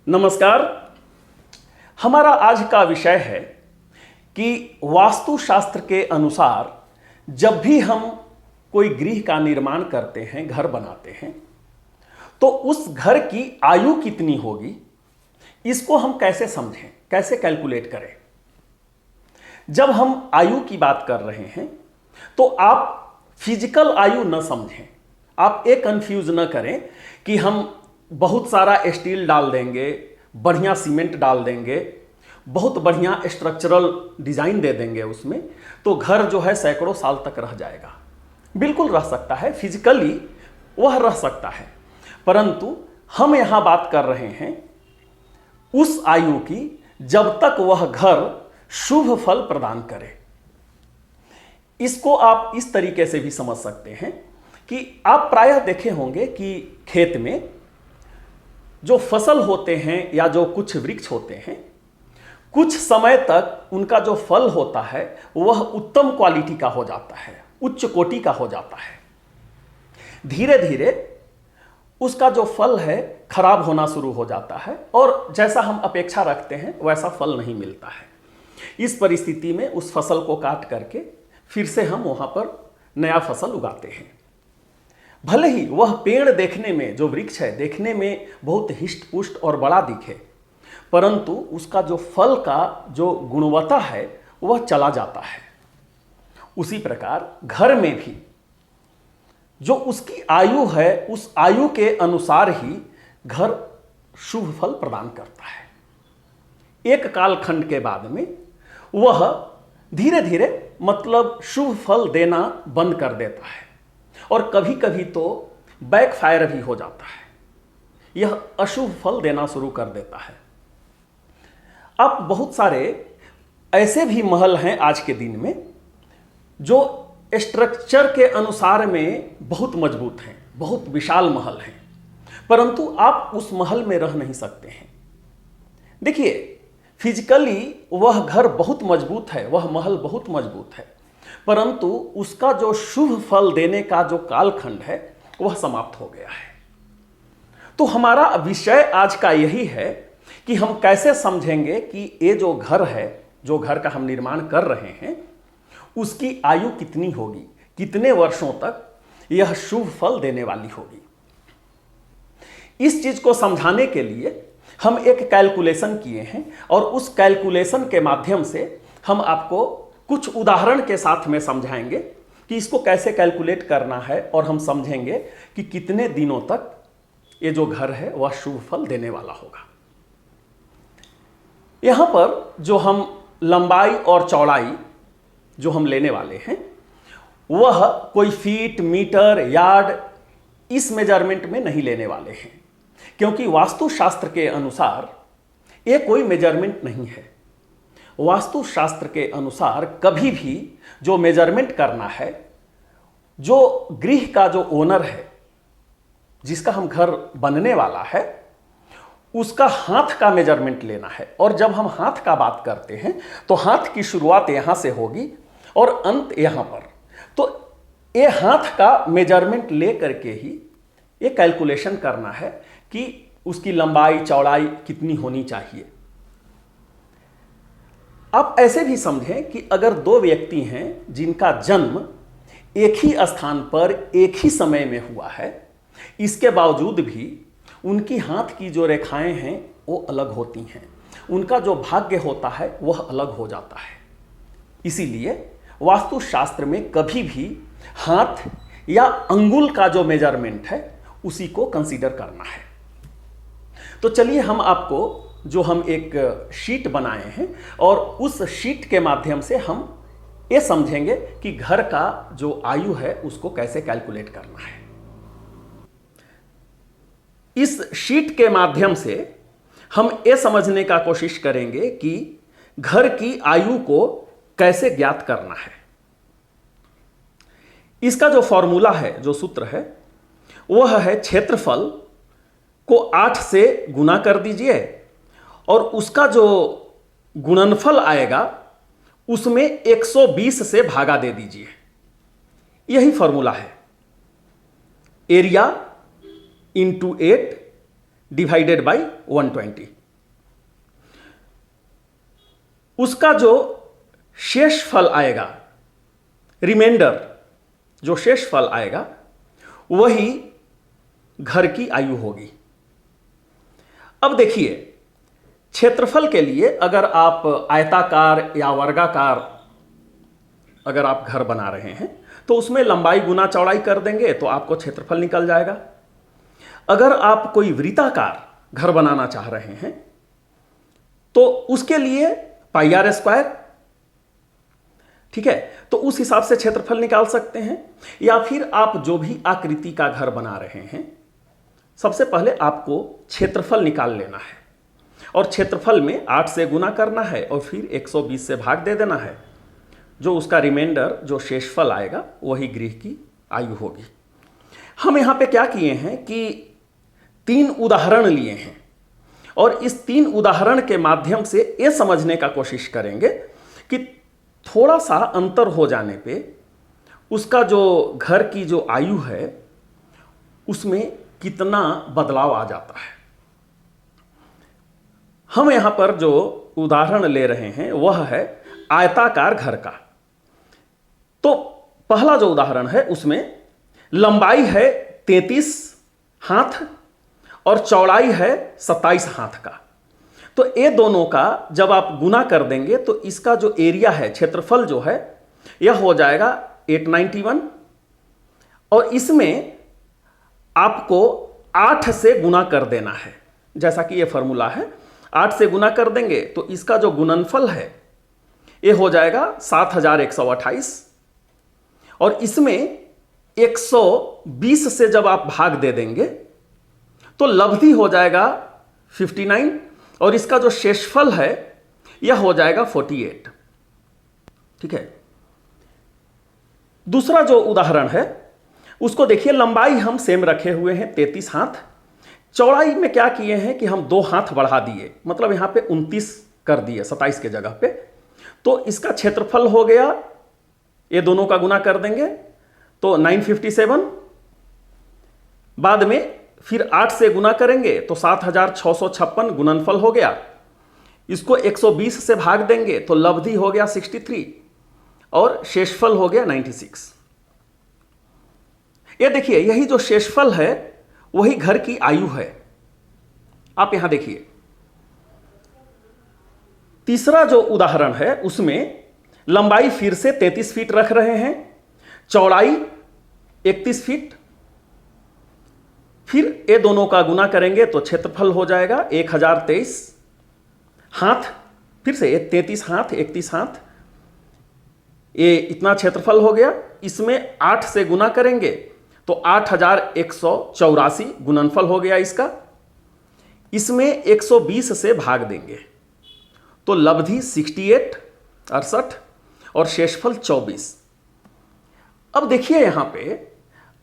नमस्कार। हमारा आज का विषय है कि वास्तुशास्त्र के अनुसार जब भी हम कोई गृह का निर्माण करते हैं, घर बनाते हैं, तो उस घर की आयु कितनी होगी, इसको हम कैसे समझें, कैसे कैलकुलेट करें। जब हम आयु की बात कर रहे हैं तो आप फिजिकल आयु न समझें, आप ये कंफ्यूज न करें कि हम बहुत सारा स्टील डाल देंगे, बढ़िया सीमेंट डाल देंगे, बहुत बढ़िया स्ट्रक्चरल डिजाइन दे देंगे उसमें, तो घर जो है सैकड़ों साल तक रह जाएगा। बिल्कुल रह सकता है, फिजिकली वह रह सकता है, परंतु हम यहां बात कर रहे हैं उस आयु की जब तक वह घर शुभ फल प्रदान करे। इसको आप इस तरीके से भी समझ सकते हैं कि आप प्रायः देखे होंगे कि खेत में जो फसल होते हैं या जो कुछ वृक्ष होते हैं, कुछ समय तक उनका जो फल होता है वह उत्तम क्वालिटी का हो जाता है, उच्च कोटि का हो जाता है। धीरे धीरे उसका जो फल है खराब होना शुरू हो जाता है और जैसा हम अपेक्षा रखते हैं वैसा फल नहीं मिलता है। इस परिस्थिति में उस फसल को काट करके फिर से हम वहां पर नया फसल उगाते हैं। भले ही वह पेड़ देखने में, जो वृक्ष है देखने में बहुत हिष्ट पुष्ट और बड़ा दिखे, परंतु उसका जो फल का जो गुणवत्ता है वह चला जाता है। उसी प्रकार घर में भी जो उसकी आयु है, उस आयु के अनुसार ही घर शुभ फल प्रदान करता है। एक कालखंड के बाद में वह धीरे धीरे मतलब शुभ फल देना बंद कर देता है और कभी कभी तो बैकफायर भी हो जाता है, यह अशुभ फल देना शुरू कर देता है। अब बहुत सारे ऐसे भी महल हैं आज के दिन में जो स्ट्रक्चर के अनुसार में बहुत मजबूत हैं, बहुत विशाल महल हैं, परंतु आप उस महल में रह नहीं सकते हैं। देखिए, फिजिकली वह घर बहुत मजबूत है, वह महल बहुत मजबूत है, परंतु उसका जो शुभ फल देने का जो कालखंड है वह समाप्त हो गया है। तो हमारा विषय आज का यही है कि हम कैसे समझेंगे कि ये जो घर है, जो घर का हम निर्माण कर रहे हैं, उसकी आयु कितनी होगी, कितने वर्षों तक यह शुभ फल देने वाली होगी। इस चीज को समझाने के लिए हम एक कैलकुलेशन किए हैं और उस कैलकुलेशन के माध्यम से हम आपको कुछ उदाहरण के साथ में समझाएंगे कि इसको कैसे कैलकुलेट करना है और हम समझेंगे कि कितने दिनों तक ये जो घर है वह शुभ फल देने वाला होगा। यहां पर जो हम लंबाई और चौड़ाई जो हम लेने वाले हैं वह कोई फीट, मीटर, यार्ड इस मेजरमेंट में नहीं लेने वाले हैं, क्योंकि वास्तुशास्त्र के अनुसार ये कोई मेजरमेंट नहीं है। वास्तुशास्त्र के अनुसार कभी भी जो मेजरमेंट करना है, जो गृह का जो ओनर है, जिसका हम घर बनने वाला है, उसका हाथ का मेजरमेंट लेना है। और जब हम हाथ का बात करते हैं तो हाथ की शुरुआत यहां से होगी और अंत यहां पर। तो ये हाथ का मेजरमेंट ले करके ही ये कैलकुलेशन करना है कि उसकी लंबाई चौड़ाई कितनी होनी चाहिए। आप ऐसे भी समझें कि अगर दो व्यक्ति हैं जिनका जन्म एक ही स्थान पर एक ही समय में हुआ है, इसके बावजूद भी उनकी हाथ की जो रेखाएं हैं वो अलग होती हैं, उनका जो भाग्य होता है वह अलग हो जाता है। इसीलिए वास्तुशास्त्र में कभी भी हाथ या अंगुल का जो मेजरमेंट है उसी को कंसीडर करना है। तो चलिए हम आपको जो हम एक शीट बनाए हैं और उस शीट के माध्यम से हम ये समझेंगे कि घर का जो आयु है उसको कैसे कैलकुलेट करना है। इस शीट के माध्यम से हम ये समझने का कोशिश करेंगे कि घर की आयु को कैसे ज्ञात करना है। इसका जो फॉर्मूला है, जो सूत्र है, वह है क्षेत्रफल को 8 से गुना कर दीजिए और उसका जो गुणनफल आएगा उसमें 120 से भागा दे दीजिए। यही फॉर्मूला है। Area into 8 divided by 120। उसका जो शेष फल आएगा, रिमाइंडर जो शेष फल आएगा, वही घर की आयु होगी। अब देखिए, क्षेत्रफल के लिए अगर आप आयताकार या वर्गाकार अगर आप घर बना रहे हैं तो उसमें लंबाई गुना चौड़ाई कर देंगे तो आपको क्षेत्रफल निकल जाएगा। अगर आप कोई वृत्ताकार घर बनाना चाह रहे हैं तो उसके लिए पाई आर स्क्वायर, ठीक है, तो उस हिसाब से क्षेत्रफल निकाल सकते हैं। या फिर आप जो भी आकृति का घर बना रहे हैं, सबसे पहले आपको क्षेत्रफल निकाल लेना है और क्षेत्रफल में 8 से गुना करना है और फिर 120 से भाग दे देना है। जो उसका रिमाइंडर जो शेषफल आएगा वही गृह की आयु होगी। हम यहां पे क्या किए हैं कि 3 उदाहरण लिए हैं और इस 3 उदाहरण के माध्यम से यह समझने का कोशिश करेंगे कि थोड़ा सा अंतर हो जाने पे उसका जो घर की जो आयु है उसमें कितना बदलाव आ जाता है। हम यहां पर जो उदाहरण ले रहे हैं वह है आयताकार घर का। तो पहला जो उदाहरण है उसमें लंबाई है 33 हाथ और चौड़ाई है 27 हाथ का। तो ये दोनों का जब आप गुना कर देंगे तो इसका जो एरिया है, क्षेत्रफल जो है, यह हो जाएगा 891 और इसमें आपको 8 से गुना कर देना है। जैसा कि यह फॉर्मूला है, 8 से गुना कर देंगे तो इसका जो गुणनफल है यह हो जाएगा 7128 और इसमें 120 से जब आप भाग दे देंगे तो लब्धि हो जाएगा 59 और इसका जो शेषफल है यह हो जाएगा 48। ठीक है, दूसरा जो उदाहरण है उसको देखिए। लंबाई हम सेम रखे हुए हैं 33 हाथ, चौड़ाई में क्या किए हैं कि हम 2 हाथ बढ़ा दिए, मतलब यहां पे 29 कर दिए 27 के जगह पे। तो इसका क्षेत्रफल हो गया, ये दोनों का गुना कर देंगे तो 957, बाद में फिर 8 से गुना करेंगे तो 7656 गुणनफल हो गया। इसको 120 से भाग देंगे तो लब्धि हो गया 63 और शेषफल हो गया 96। ये देखिए, यही जो शेषफल है वही घर की आयु है। आप यहां देखिए, तीसरा जो उदाहरण है उसमें लंबाई फिर से 33 फीट रख रहे हैं, चौड़ाई 31 फीट, फिर ये दोनों का गुना करेंगे तो क्षेत्रफल हो जाएगा 1023 हाथ, फिर से 33 हाथ 31 हाथ, ये इतना क्षेत्रफल हो गया। इसमें 8 से गुना करेंगे तो 8184 गुणनफल हो गया इसका। इसमें 120 से भाग देंगे तो लब्धि 68 और शेषफल 24। अब देखिए यहां पे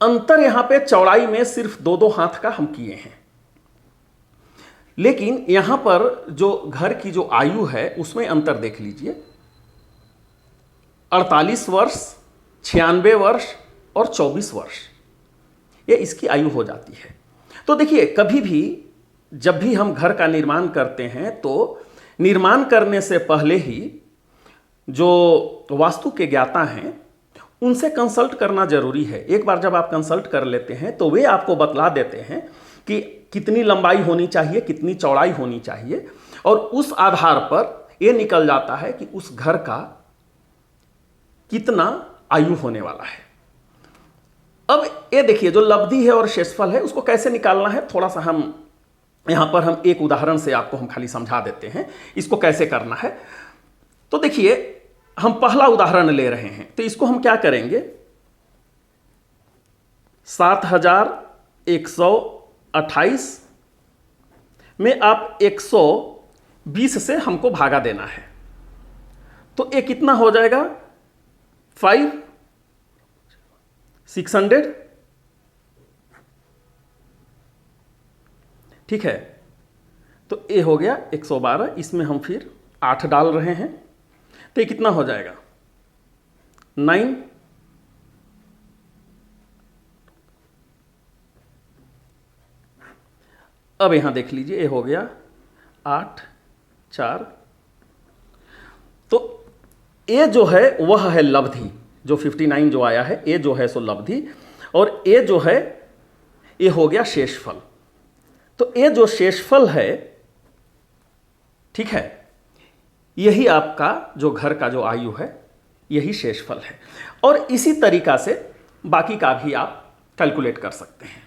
अंतर, यहां पे चौड़ाई में सिर्फ 2-2 हाथ का हम किए हैं, लेकिन यहां पर जो घर की जो आयु है उसमें अंतर देख लीजिए। 48 वर्ष, 96 वर्ष और 24 वर्ष, ये इसकी आयु हो जाती है। तो देखिए, कभी भी जब भी हम घर का निर्माण करते हैं तो निर्माण करने से पहले ही जो वास्तु के ज्ञाता हैं उनसे कंसल्ट करना जरूरी है। एक बार जब आप कंसल्ट कर लेते हैं तो वे आपको बतला देते हैं कि कितनी लंबाई होनी चाहिए, कितनी चौड़ाई होनी चाहिए, और उस आधार पर यह निकल जाता है कि उस घर का कितना आयु होने वाला है। अब ये देखिए, जो लब्धि है और शेषफल है उसको कैसे निकालना है, थोड़ा सा हम यहां पर हम एक उदाहरण से आपको हम खाली समझा देते हैं इसको कैसे करना है। तो देखिए, हम पहला उदाहरण ले रहे हैं तो इसको हम क्या करेंगे, 7128 में आप 120 से हमको भागा देना है तो ये कितना हो जाएगा, 600। ठीक है, तो ये हो गया 112। इसमें हम फिर 8 डाल रहे हैं तो ये कितना हो जाएगा, 9। अब यहां देख लीजिए, ये हो गया 8 4। तो ये जो है वह है लब्धि, जो 59 जो आया है ये जो है सो लब्धि, और ये जो है ये हो गया शेषफल। तो ये जो शेषफल है, ठीक है, यही आपका जो घर का जो आयु है यही शेषफल है। और इसी तरीका से बाकी का भी आप कैलकुलेट कर सकते हैं।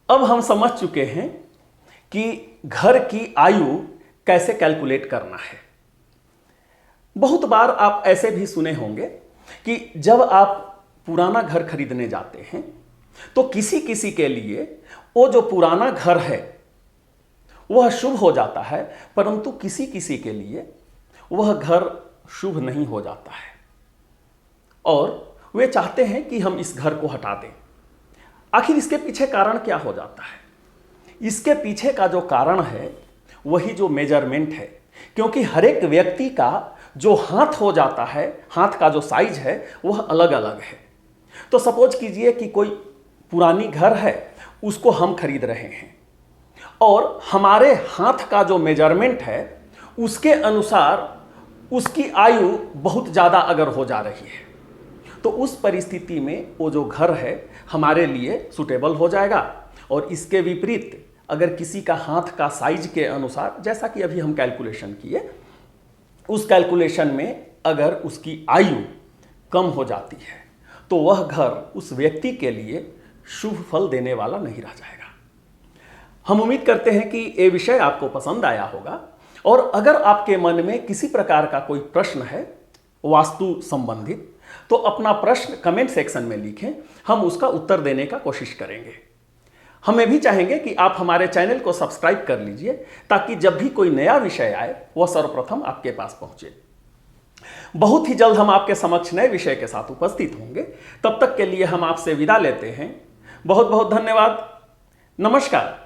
अब हम समझ चुके हैं कि घर की आयु कैसे कैलकुलेट करना है। बहुत बार आप ऐसे भी सुने होंगे कि जब आप पुराना घर खरीदने जाते हैं तो किसी किसी के लिए वो जो पुराना घर है वह शुभ हो जाता है, परंतु किसी किसी के लिए वह घर शुभ नहीं हो जाता है और वे चाहते हैं कि हम इस घर को हटा दें। आखिर इसके पीछे कारण क्या हो जाता है? इसके पीछे का जो कारण है वही जो मेजरमेंट है, क्योंकि हर एक व्यक्ति का जो हाथ हो जाता है, हाथ का जो साइज है वह अलग अलग है। तो सपोज कीजिए कि कोई पुरानी घर है, उसको हम खरीद रहे हैं और हमारे हाथ का जो मेजरमेंट है उसके अनुसार उसकी आयु बहुत ज़्यादा अगर हो जा रही है तो उस परिस्थिति में वो जो घर है हमारे लिए सुटेबल हो जाएगा। और इसके विपरीत अगर किसी का हाथ का साइज के अनुसार, जैसा कि अभी हम कैलकुलेशन किए, उस कैलकुलेशन में अगर उसकी आयु कम हो जाती है तो वह घर उस व्यक्ति के लिए शुभ फल देने वाला नहीं रह जाएगा। हम उम्मीद करते हैं कि ये विषय आपको पसंद आया होगा, और अगर आपके मन में किसी प्रकार का कोई प्रश्न है वास्तु संबंधित तो अपना प्रश्न कमेंट सेक्शन में लिखें, हम उसका उत्तर देने का कोशिश करेंगे। हम ये भी चाहेंगे कि आप हमारे चैनल को सब्सक्राइब कर लीजिए ताकि जब भी कोई नया विषय आए वह सर्वप्रथम आपके पास पहुंचे। बहुत ही जल्द हम आपके समक्ष नए विषय के साथ उपस्थित होंगे। तब तक के लिए हम आपसे विदा लेते हैं। बहुत बहुत धन्यवाद। नमस्कार।